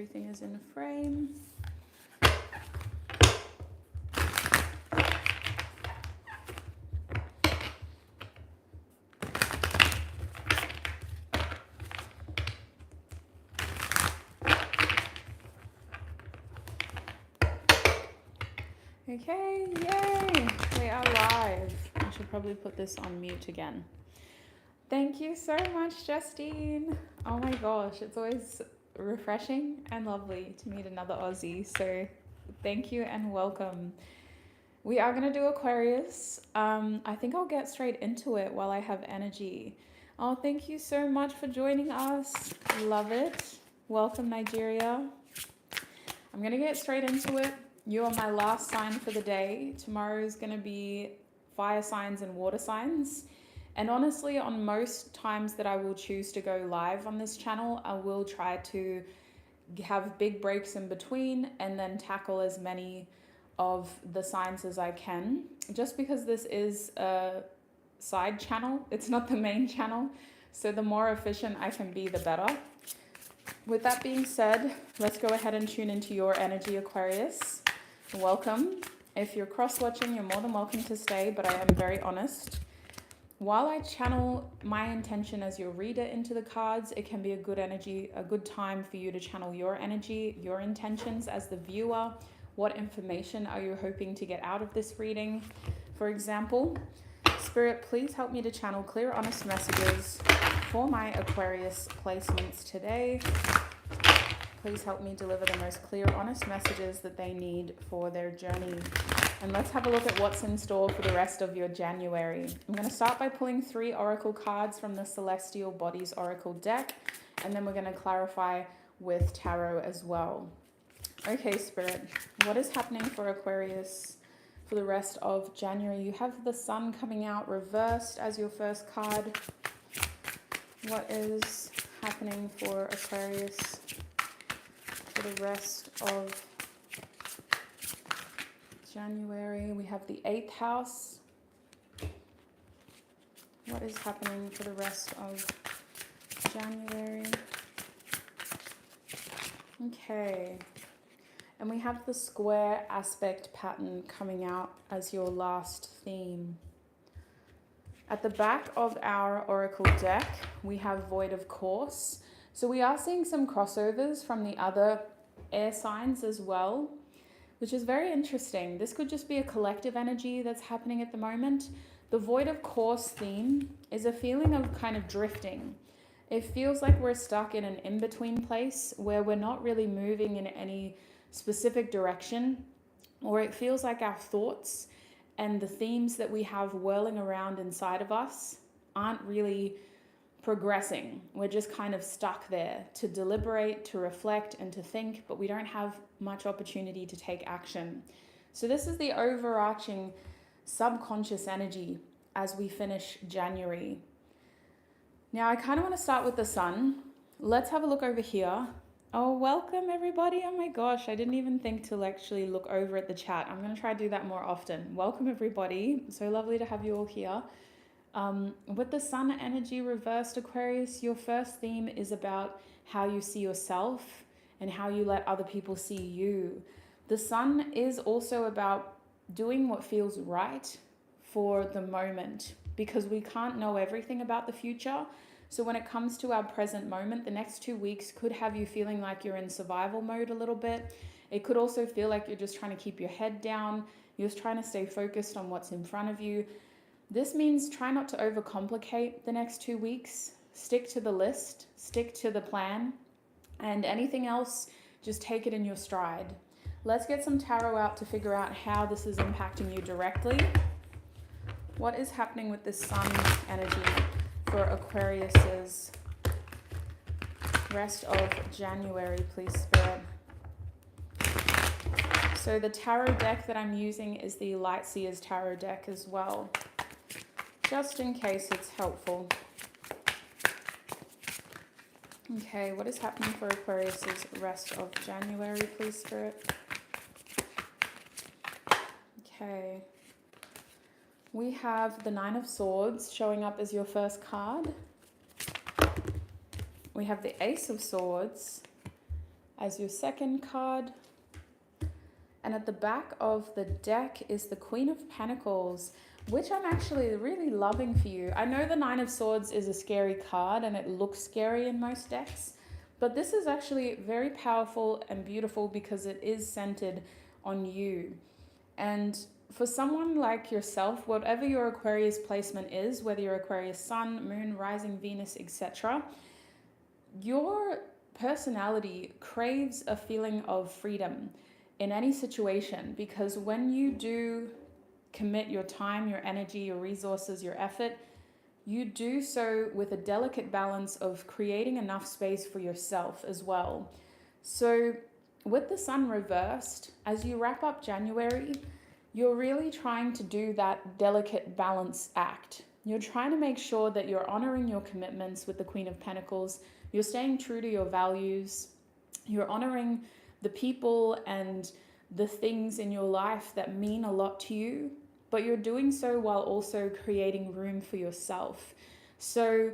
everything is in frame. Okay, yay! We are live. I should probably put this on mute again. Thank you so much, Justine. Oh my gosh, it's always refreshing and lovely to meet another Aussie. So thank you and welcome. We are going to do Aquarius. I think I'll get straight into it while I have energy. Oh, thank you so much for joining us. Love it. Welcome, Nigeria. I'm going to get straight into it. You are my last sign for the day. Tomorrow is going to be fire signs and water signs. And honestly, on most times that I will choose to go live on this channel, I will try to have big breaks in between and then tackle as many of the signs as I can. Just because this is a side channel, it's not the main channel. So the more efficient I can be, the better. With that being said, let's go ahead and tune into your energy, Aquarius. Welcome. If you're cross-watching, you're more than welcome to stay, but I am very honest. While I channel my intention as your reader into the cards, it can be a good time for you to channel your energy, your intentions as the viewer. What information are you hoping to get out of this reading? For example, Spirit, please help me to channel clear, honest messages for my Aquarius placements today. Please help me deliver the most clear, honest messages that they need for their journey. And let's have a look at what's in store for the rest of your January. I'm going to start by pulling 3 oracle cards from the Celestial Bodies Oracle deck, and then we're going to clarify with tarot as well. Okay, Spirit, what is happening for Aquarius for the rest of January? You have the Sun coming out reversed as your first card. What is happening for Aquarius for the rest of January? We have the 8th house. What is happening for the rest of January? Okay. And we have the square aspect pattern coming out as your last theme. At the back of our oracle deck, we have Void of Course. So we are seeing some crossovers from the other air signs as well, which is very interesting. This could just be a collective energy that's happening at the moment. The Void of Course theme is a feeling of kind of drifting. It feels like we're stuck in an in-between place where we're not really moving in any specific direction, or it feels like our thoughts and the themes that we have whirling around inside of us aren't really progressing. We're just kind of stuck there to deliberate, to reflect, and to think, but we don't have much opportunity to take action. So this is the overarching subconscious energy as we finish January. Now, I kind of want to start with the Sun. Let's have a look over here. Oh, welcome everybody. Oh my gosh, I didn't even think to actually look over at the chat. I'm going to try to do that more often. Welcome everybody. So lovely to have you all here. With the Sun energy reversed, Aquarius, your first theme is about how you see yourself and how you let other people see you. The Sun is also about doing what feels right for the moment, because we can't know everything about the future. So when it comes to our present moment, the next 2 weeks could have you feeling like you're in survival mode a little bit. It could also feel like you're just trying to keep your head down. You're just trying to stay focused on what's in front of you. This means try not to overcomplicate the next 2 weeks. Stick to the list, stick to the plan, and anything else, just take it in your stride. Let's get some tarot out to figure out how this is impacting you directly. What is happening with this Sun energy for Aquarius's rest of January, please, Spirit? So the tarot deck that I'm using is the Light Seers tarot deck as well, just in case it's helpful. Okay, what is happening for Aquarius's rest of January, please, Spirit? Okay. We have the Nine of Swords showing up as your first card. We have the Ace of Swords as your second card. And at the back of the deck is the Queen of Pentacles, which I'm actually really loving for you. I know the Nine of Swords is a scary card and it looks scary in most decks, but this is actually very powerful and beautiful because it is centered on you. And for someone like yourself, whatever your Aquarius placement is, whether you're Aquarius Sun, Moon, Rising, Venus, etc., your personality craves a feeling of freedom in any situation, because when you do commit your time, your energy, your resources, your effort, you do so with a delicate balance of creating enough space for yourself as well. So with the Sun reversed, as you wrap up January, you're really trying to do that delicate balance act. You're trying to make sure that you're honoring your commitments with the Queen of Pentacles. You're staying true to your values. You're honoring the people and the things in your life that mean a lot to you, but you're doing so while also creating room for yourself. So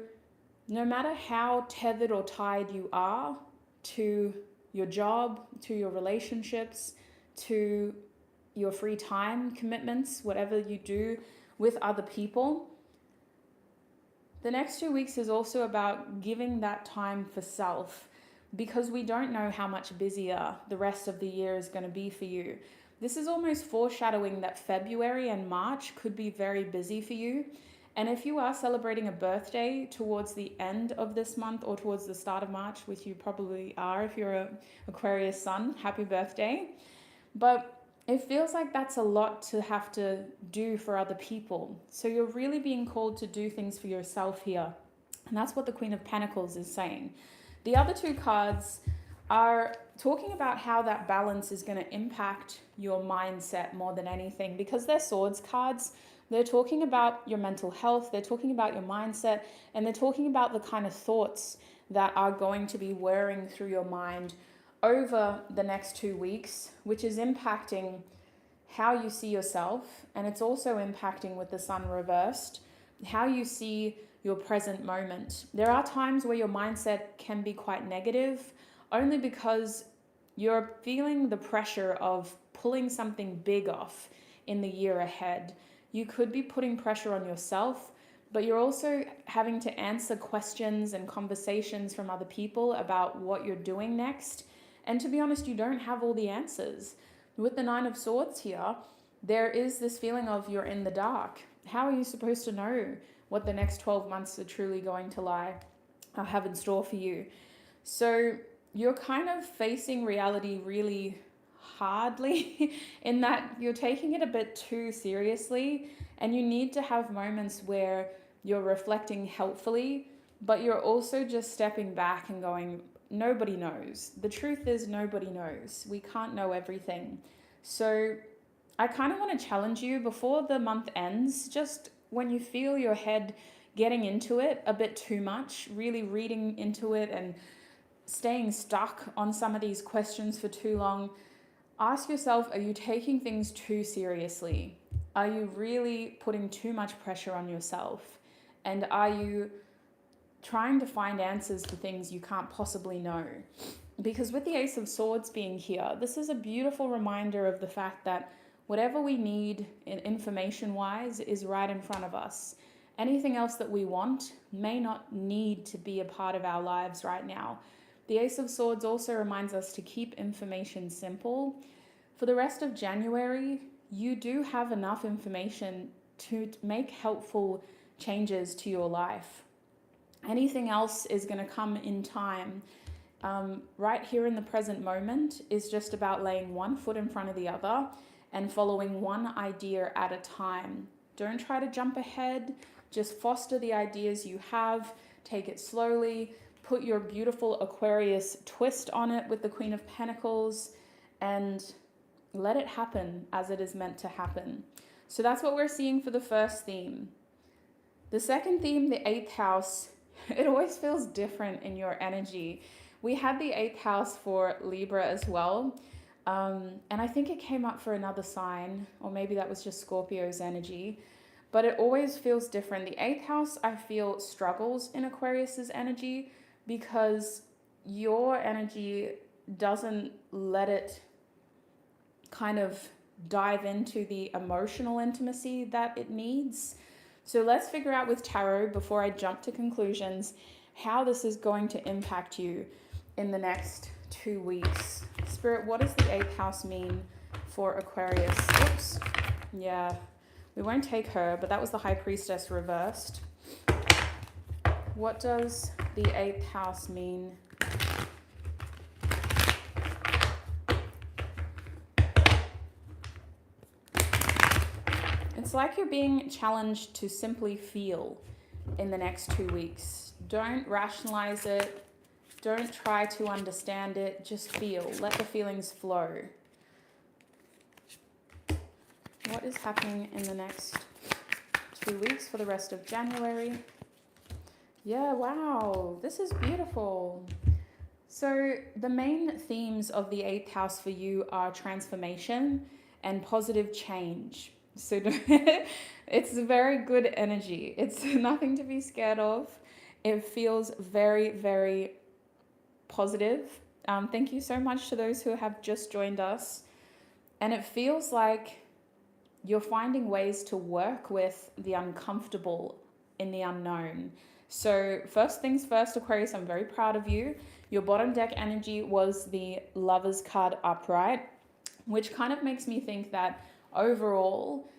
no matter how tethered or tied you are to your job, to your relationships, to your free time commitments, whatever you do with other people, the next 2 weeks is also about giving that time for self, because we don't know how much busier the rest of the year is going to be for you. This is almost foreshadowing that February and March could be very busy for you. And if you are celebrating a birthday towards the end of this month or towards the start of March, which you probably are if you're an Aquarius Sun, happy birthday. But it feels like that's a lot to have to do for other people. So you're really being called to do things for yourself here. And that's what the Queen of Pentacles is saying. The other two cards are talking about how that balance is going to impact your mindset more than anything, because they're swords cards. They're talking about your mental health, they're talking about your mindset, and they're talking about the kind of thoughts that are going to be whirring through your mind over the next 2 weeks, which is impacting how you see yourself. And it's also impacting, with the Sun reversed, how you see your present moment. There are times where your mindset can be quite negative, only because you're feeling the pressure of pulling something big off in the year ahead. You could be putting pressure on yourself, but you're also having to answer questions and conversations from other people about what you're doing next. And to be honest, you don't have all the answers. With the Nine of Swords here, there is this feeling of you're in the dark. How are you supposed to know what the next 12 months are truly going to have in store for you? So you're kind of facing reality really hardly in that you're taking it a bit too seriously, and you need to have moments where you're reflecting helpfully, but you're also just stepping back and going, nobody knows. The truth is, nobody knows. We can't know everything. So I kind of want to challenge you before the month ends, just when you feel your head getting into it a bit too much, really reading into it and staying stuck on some of these questions for too long, ask yourself, are you taking things too seriously? Are you really putting too much pressure on yourself? And are you trying to find answers to things you can't possibly know? Because with the Ace of Swords being here, this is a beautiful reminder of the fact that whatever we need information-wise is right in front of us. Anything else that we want may not need to be a part of our lives right now. The Ace of Swords also reminds us to keep information simple. For the rest of January, you do have enough information to make helpful changes to your life. Anything else is going to come in time. Right here in the present moment is just about laying one foot in front of the other and following one idea at a time. Don't try to jump ahead. Just foster the ideas you have. Take it slowly. Put your beautiful Aquarius twist on it with the Queen of Pentacles and let it happen as it is meant to happen. So that's what we're seeing for the first theme. The second theme, the 8th house, it always feels different in your energy. We had the 8th house for Libra as well. And I think it came up for another sign, or maybe that was just Scorpio's energy. But it always feels different. The 8th house, I feel, struggles in Aquarius's energy because your energy doesn't let it kind of dive into the emotional intimacy that it needs. So let's figure out with tarot, before I jump to conclusions, how this is going to impact you in the next 2 weeks. Spirit, what does the 8th house mean for Aquarius? Oops. Yeah, we won't take her, but that was the High Priestess reversed. What does the 8th house mean? It's like you're being challenged to simply feel in the next 2 weeks. Don't rationalize it. Don't try to understand it. Just feel. Let the feelings flow. What is happening in the next 2 weeks for the rest of January? Yeah, wow. This is beautiful. So the main themes of the 8th house for you are transformation and positive change. So it's very good energy. It's nothing to be scared of. It feels very, very positive. Thank you so much to those who have just joined us. And it feels like you're finding ways to work with the uncomfortable in the unknown. So first things first, Aquarius, I'm very proud of you. Your bottom deck energy was the Lovers card upright, which kind of makes me think that overall,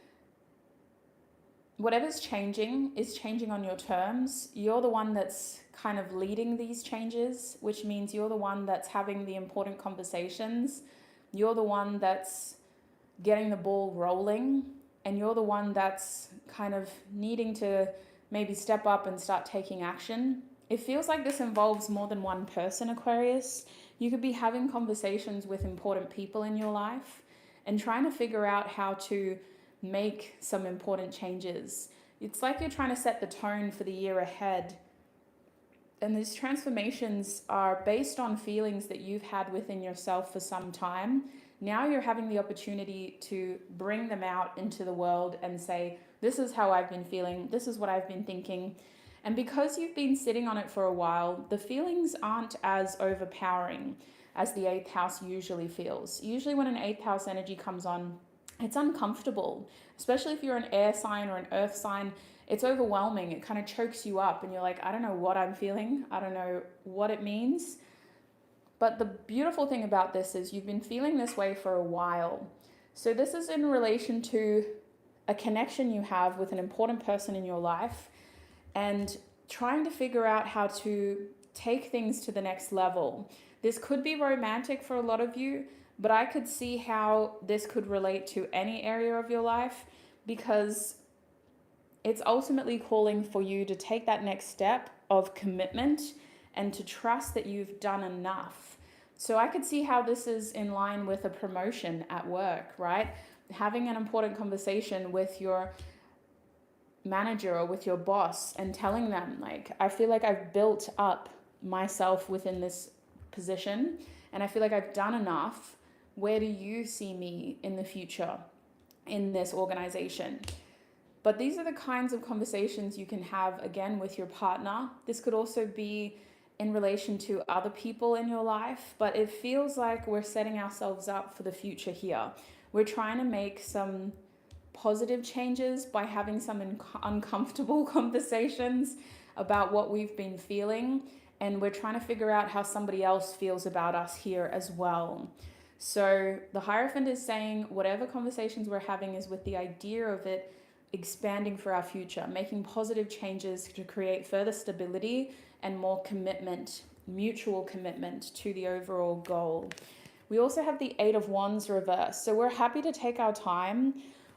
whatever's changing is changing on your terms. You're the one that's kind of leading these changes, which means you're the one that's having the important conversations. You're the one that's getting the ball rolling, and you're the one that's kind of needing to maybe step up and start taking action. It feels like this involves more than one person, Aquarius. You could be having conversations with important people in your life and trying to figure out how to make some important changes. It's like you're trying to set the tone for the year ahead. And these transformations are based on feelings that you've had within yourself for some time. Now you're having the opportunity to bring them out into the world and say, this is how I've been feeling, this is what I've been thinking. And because you've been sitting on it for a while, the feelings aren't as overpowering as the 8th house usually feels. Usually when an 8th house energy comes on, it's uncomfortable, especially if you're an air sign or an earth sign. It's overwhelming. It kind of chokes you up and you're like, I don't know what I'm feeling. I don't know what it means. But the beautiful thing about this is you've been feeling this way for a while. So this is in relation to a connection you have with an important person in your life and trying to figure out how to take things to the next level. This could be romantic for a lot of you, but I could see how this could relate to any area of your life, because it's ultimately calling for you to take that next step of commitment and to trust that you've done enough. So I could see how this is in line with a promotion at work, right? Having an important conversation with your manager or with your boss and telling them, like, I feel like I've built up myself within this position and I feel like I've done enough. Where do you see me in the future in this organization? But these are the kinds of conversations you can have, again, with your partner. This could also be in relation to other people in your life, but it feels like we're setting ourselves up for the future here. We're trying to make some positive changes by having some uncomfortable conversations about what we've been feeling, and we're trying to figure out how somebody else feels about us here as well. So the Hierophant is saying whatever conversations we're having is with the idea of it expanding for our future, making positive changes to create further stability and more commitment, mutual commitment to the overall goal. We also have the 8 of Wands reversed. So we're happy to take our time.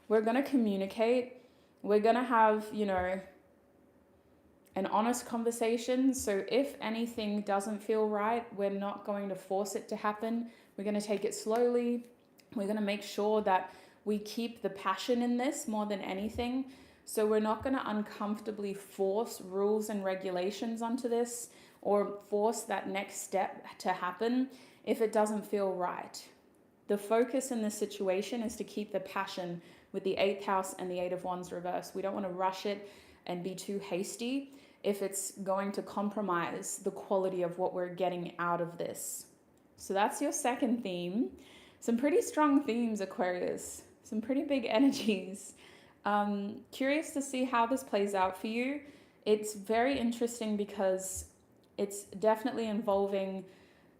We're going to communicate. We're going to have, an honest conversation. So if anything doesn't feel right, we're not going to force it to happen. We're going to take it slowly. We're going to make sure that we keep the passion in this more than anything. So we're not going to uncomfortably force rules and regulations onto this or force that next step to happen if it doesn't feel right. The focus in this situation is to keep the passion with the 8th house and the 8 of Wands reversed. We don't want to rush it and be too hasty if it's going to compromise the quality of what we're getting out of this. So that's your second theme. Some pretty strong themes, Aquarius. Some pretty big energies. Curious to see how this plays out for you. It's very interesting because it's definitely involving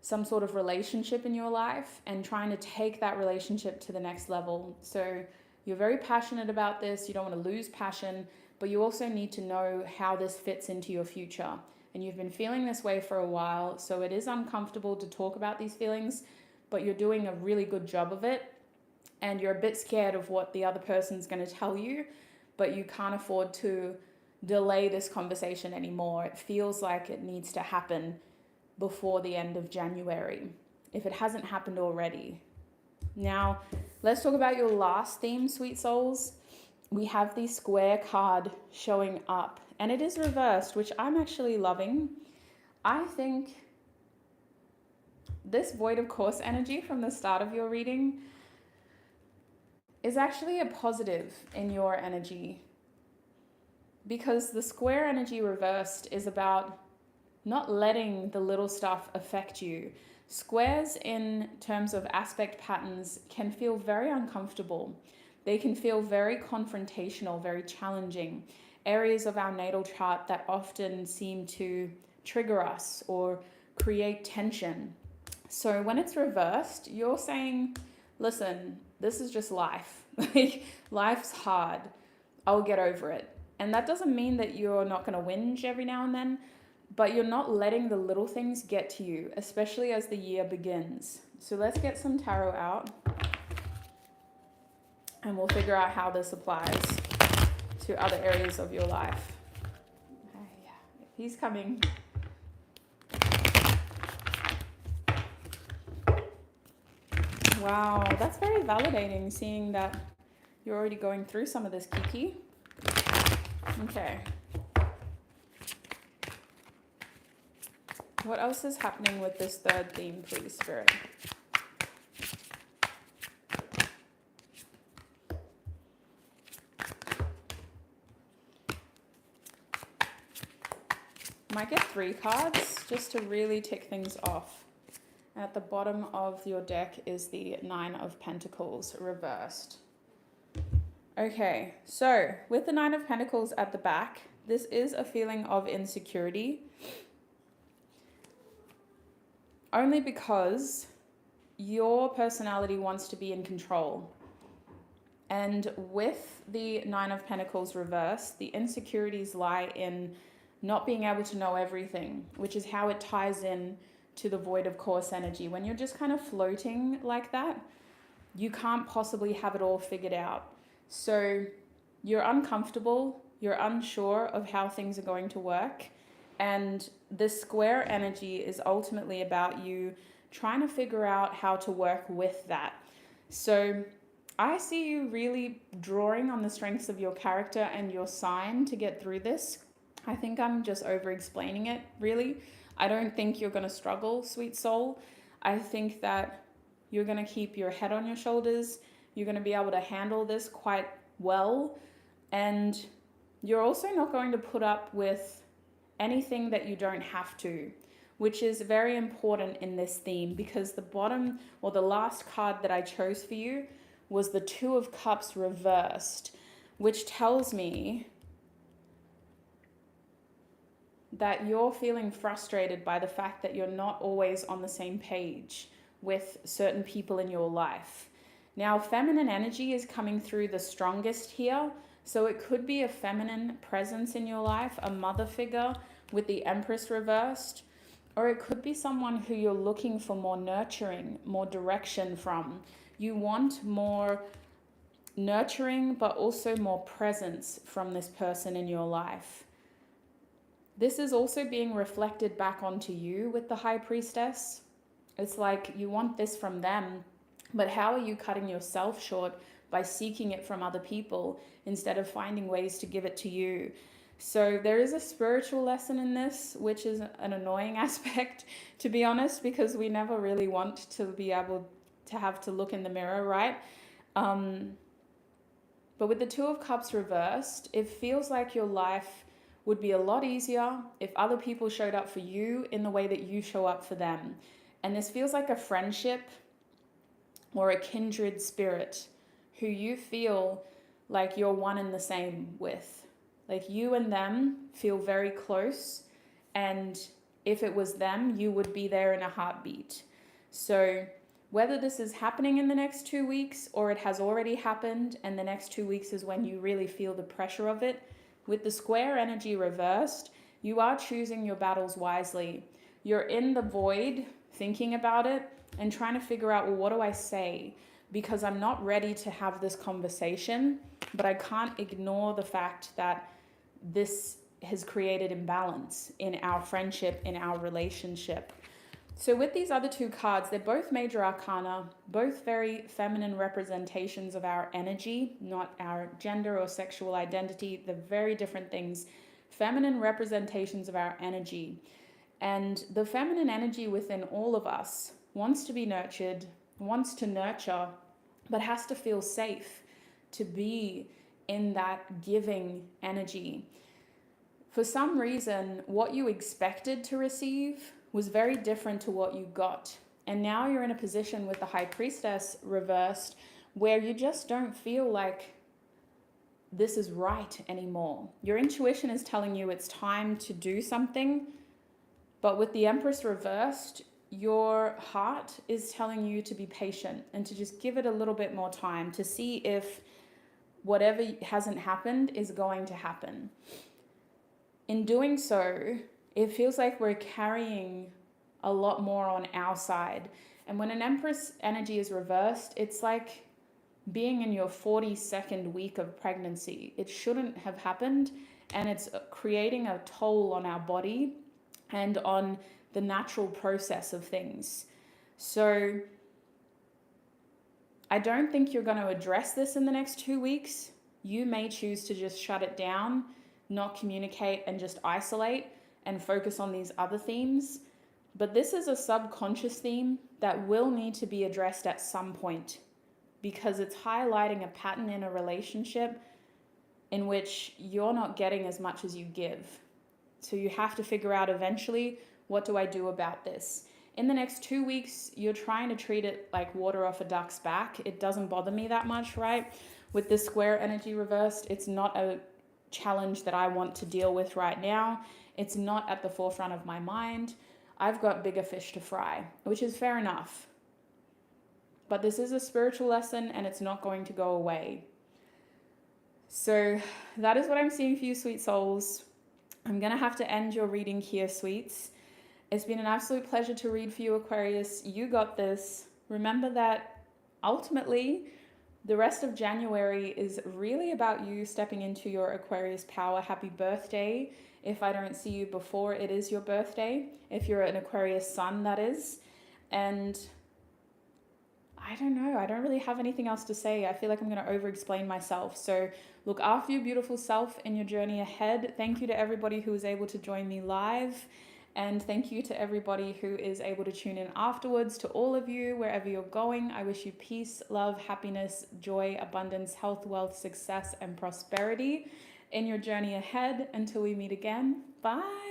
some sort of relationship in your life and trying to take that relationship to the next level. So you're very passionate about this. You don't want to lose passion, but you also need to know how this fits into your future. And you've been feeling this way for a while, so it is uncomfortable to talk about these feelings, but you're doing a really good job of it. And you're a bit scared of what the other person's going to tell you, but you can't afford to delay this conversation anymore. It feels like it needs to happen before the end of January, if it hasn't happened already. Now, let's talk about your last theme, sweet souls. We have the square card showing up, and it is reversed, which I'm actually loving. I think this void of course energy from the start of your reading is actually a positive in your energy, because the square energy reversed is about not letting the little stuff affect you. Squares in terms of aspect patterns can feel very uncomfortable. They can feel very confrontational, very challenging. Areas of our natal chart that often seem to trigger us or create tension. So when it's reversed, you're saying, listen, this is just life. Like, life's hard. I'll get over it. And that doesn't mean that you're not going to whinge every now and then, but you're not letting the little things get to you, especially as the year begins. So let's get some tarot out and we'll figure out how this applies to other areas of your life. Yeah, he's coming. Wow, that's very validating, seeing that you're already going through some of this, Kiki. Okay. What else is happening with this third theme, please, Spirit? Might get 3 cards just to really tick things off. And at the bottom of your deck is the 9 of Pentacles reversed. Okay, so with the 9 of Pentacles at the back, this is a feeling of insecurity. Only because your personality wants to be in control. And with the 9 of Pentacles reversed, the insecurities lie in not being able to know everything, which is how it ties in to the void of course energy. When you're just kind of floating like that, you can't possibly have it all figured out. So you're uncomfortable, you're unsure of how things are going to work. And this square energy is ultimately about you trying to figure out how to work with that. So I see you really drawing on the strengths of your character and your sign to get through this. I think I'm just over explaining it, really. I don't think you're going to struggle, sweet soul. I think that you're going to keep your head on your shoulders. You're going to be able to handle this quite well. And you're also not going to put up with anything that you don't have to, which is very important in this theme, because the bottom or the last card that I chose for you was the 2 of Cups reversed, which tells me that you're feeling frustrated by the fact that you're not always on the same page with certain people in your life. Now, feminine energy is coming through the strongest here. So it could be a feminine presence in your life, a mother figure with the Empress reversed, or it could be someone who you're looking for more nurturing, more direction from. You want more nurturing, but also more presence from this person in your life. This is also being reflected back onto you with the High Priestess. It's like you want this from them, but how are you cutting yourself short by seeking it from other people instead of finding ways to give it to you? So there is a spiritual lesson in this, which is an annoying aspect, to be honest, because we never really want to be able to have to look in the mirror, right? But with the 2 of Cups reversed, it feels like your life would be a lot easier if other people showed up for you in the way that you show up for them. And this feels like a friendship or a kindred spirit who you feel like you're one and the same with. Like you and them feel very close, and if it was them, you would be there in a heartbeat. So whether this is happening in the next 2 weeks or it has already happened and the next 2 weeks is when you really feel the pressure of it, with the square energy reversed, you are choosing your battles wisely. You're in the void thinking about it and trying to figure out, well, what do I say? Because I'm not ready to have this conversation, but I can't ignore the fact that this has created imbalance in our friendship, in our relationship. So with these other two cards, they're both major arcana, both very feminine representations of our energy, not our gender or sexual identity. They're very different things. Feminine representations of our energy. And the feminine energy within all of us wants to be nurtured, wants to nurture, but has to feel safe to be in that giving energy. For some reason, what you expected to receive was very different to what you got. And now you're in a position with the High Priestess reversed where you just don't feel like this is right anymore. Your intuition is telling you it's time to do something, but with the Empress reversed, your heart is telling you to be patient and to just give it a little bit more time to see if whatever hasn't happened is going to happen. In doing so, it feels like we're carrying a lot more on our side. And when an Empress energy is reversed, it's like being in your 42nd week of pregnancy. It shouldn't have happened, and it's creating a toll on our body and on the natural process of things. So I don't think you're going to address this in the next 2 weeks. You may choose to just shut it down, not communicate, and just isolate and focus on these other themes. But this is a subconscious theme that will need to be addressed at some point, because it's highlighting a pattern in a relationship in which you're not getting as much as you give. So you have to figure out eventually, what do I do about this? In the next 2 weeks, you're trying to treat it like water off a duck's back. It doesn't bother me that much, right? With this square energy reversed, it's not a challenge that I want to deal with right now. It's not at the forefront of my mind. I've got bigger fish to fry, which is fair enough. But this is a spiritual lesson and it's not going to go away. So that is what I'm seeing for you, sweet souls. I'm going to have to end your reading here, sweets. It's been an absolute pleasure to read for you, Aquarius. You got this. Remember that ultimately the rest of January is really about you stepping into your Aquarius power. Happy birthday. If I don't see you before it is your birthday, if you're an Aquarius sun, that is. And I don't know, I don't really have anything else to say. I feel like I'm going to over-explain myself. So look after your beautiful self in your journey ahead. Thank you to everybody who was able to join me live. And thank you to everybody who is able to tune in afterwards. To all of you, wherever you're going, I wish you peace, love, happiness, joy, abundance, health, wealth, success, and prosperity in your journey ahead. Until we meet again, bye.